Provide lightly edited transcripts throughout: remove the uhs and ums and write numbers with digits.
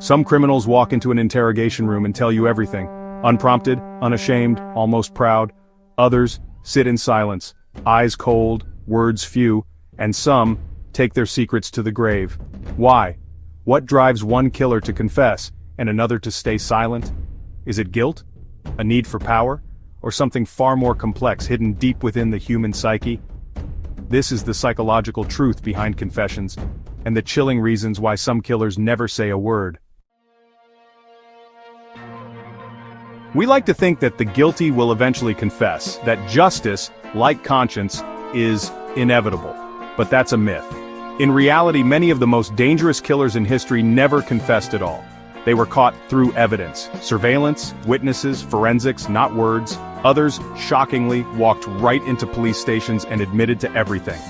Some criminals walk into an interrogation room and tell you everything, unprompted, unashamed, almost proud. Others sit in silence, eyes cold, words few, and some take their secrets to the grave. Why? What drives one killer to confess and another to stay silent? Is it guilt? A need for power? Or something far more complex hidden deep within the human psyche? This is the psychological truth behind confessions, and the chilling reasons why some killers never say a word. We like to think that the guilty will eventually confess, that justice, like conscience, is inevitable. But that's a myth. In reality, many of the most dangerous killers in history never confessed at all. They were caught through evidence, surveillance, witnesses, forensics, not words. Others, shockingly, walked right into police stations and admitted to everything.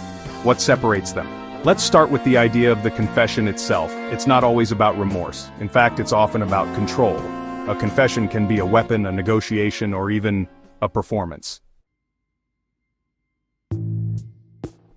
What separates them? Let's start with the idea of the confession itself. It's not always about remorse. In fact, it's often about control. A confession can be a weapon, a negotiation, or even a performance.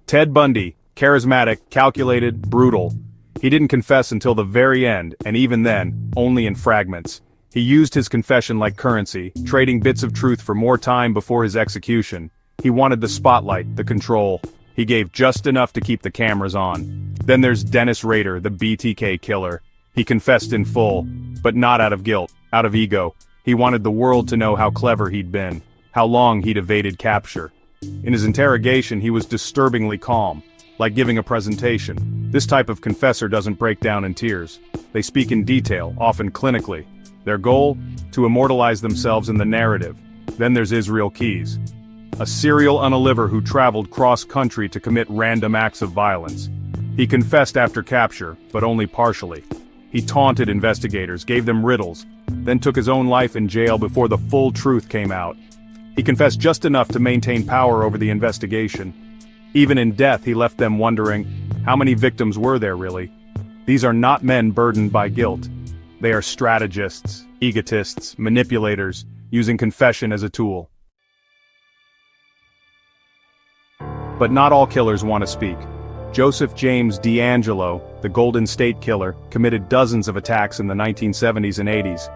Ted Bundy, charismatic, calculated, brutal. He didn't confess until the very end, and even then, only in fragments. He used his confession like currency, trading bits of truth for more time before his execution. He wanted the spotlight, the control. He gave just enough to keep the cameras on. Then there's Dennis Rader, the BTK killer. He confessed in full, but not out of guilt, out of ego. He wanted the world to know how clever he'd been, how long he'd evaded capture. In his interrogation, he was disturbingly calm, like giving a presentation. This type of confessor doesn't break down in tears. They speak in detail, often clinically. Their goal? To immortalize themselves in the narrative. Then there's Israel Keys, a serial unaliver who traveled cross-country to commit random acts of violence. He confessed after capture, but only partially. He taunted investigators, gave them riddles, then took his own life in jail before the full truth came out. He confessed just enough to maintain power over the investigation. Even in death, he left them wondering, how many victims were there really? These are not men burdened by guilt. They are strategists, egotists, manipulators, using confession as a tool. But not all killers want to speak. Joseph James DeAngelo, the Golden State Killer, committed dozens of attacks in the 1970s and 80s.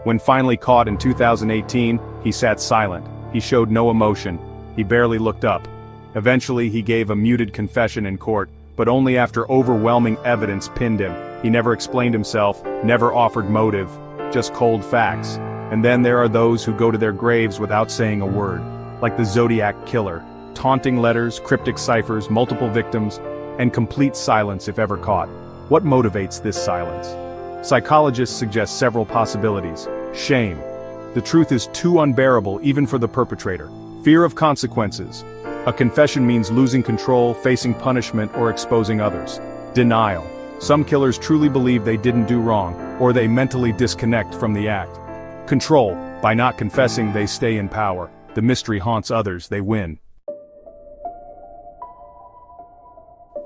When finally caught in 2018, he sat silent. He showed no emotion. He barely looked up. Eventually, he gave a muted confession in court, but only after overwhelming evidence pinned him. He never explained himself, never offered motive, just cold facts. And then there are those who go to their graves without saying a word, like the Zodiac Killer. Taunting letters, cryptic ciphers, multiple victims, and complete silence if ever caught. What motivates this silence? Psychologists suggest several possibilities. Shame. The truth is too unbearable even for the perpetrator. Fear of consequences. A confession means losing control, facing punishment, or exposing others. Denial. Some killers truly believe they didn't do wrong, or they mentally disconnect from the act. Control. By not confessing, they stay in power. The mystery haunts others, they win.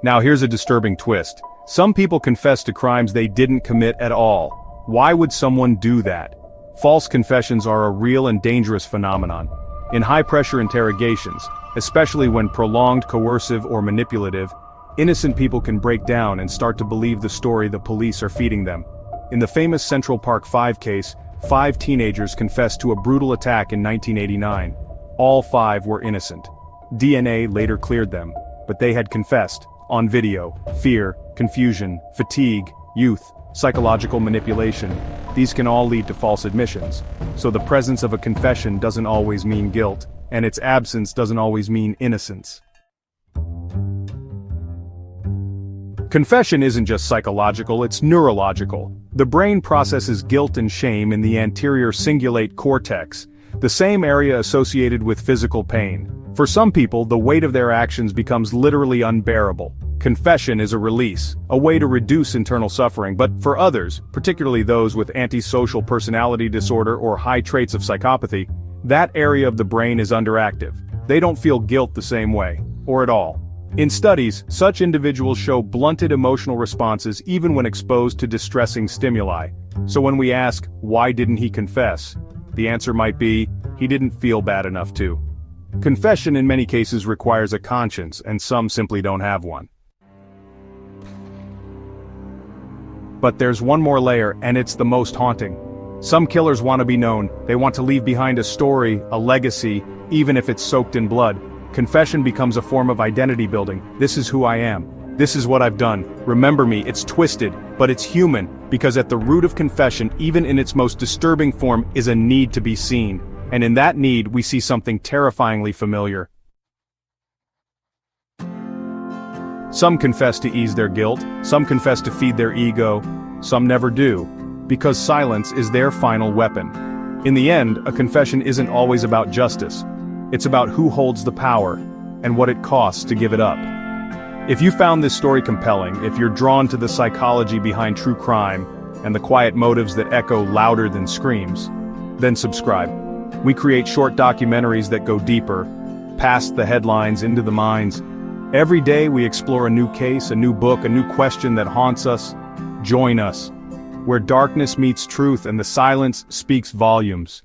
Now here's a disturbing twist. Some people confess to crimes they didn't commit at all. Why would someone do that? False confessions are a real and dangerous phenomenon. In high-pressure interrogations, especially when prolonged, coercive, or manipulative, innocent people can break down and start to believe the story the police are feeding them. In the famous Central Park 5 case, 5 teenagers confessed to a brutal attack in 1989. All 5 were innocent. DNA later cleared them, but they had confessed. On video, fear, confusion, fatigue, youth, psychological manipulation, these can all lead to false admissions. So the presence of a confession doesn't always mean guilt, and its absence doesn't always mean innocence. Confession isn't just psychological, it's neurological. The brain processes guilt and shame in the anterior cingulate cortex, the same area associated with physical pain. For some people, the weight of their actions becomes literally unbearable. Confession is a release, a way to reduce internal suffering, but for others, particularly those with antisocial personality disorder or high traits of psychopathy, that area of the brain is underactive. They don't feel guilt the same way, or at all. In studies, such individuals show blunted emotional responses even when exposed to distressing stimuli. So when we ask, why didn't he confess? The answer might be, he didn't feel bad enough to. Confession in many cases requires a conscience, and some simply don't have one. But there's one more layer, and it's the most haunting. Some killers want to be known. They want to leave behind a story, a legacy, even if it's soaked in blood. Confession becomes a form of identity building. This is who I am. This is what I've done. Remember me. It's twisted, but it's human, because at the root of confession, even in its most disturbing form, is a need to be seen. And in that need, we see something terrifyingly familiar. Some confess to ease their guilt, some confess to feed their ego, some never do, because silence is their final weapon. In the end, a confession isn't always about justice. It's about who holds the power, and what it costs to give it up. If you found this story compelling, if you're drawn to the psychology behind true crime, and the quiet motives that echo louder than screams, then subscribe. We create short documentaries that go deeper, past the headlines into the minds. Every day we explore a new case, a new book, a new question that haunts us. Join us, where darkness meets truth and the silence speaks volumes.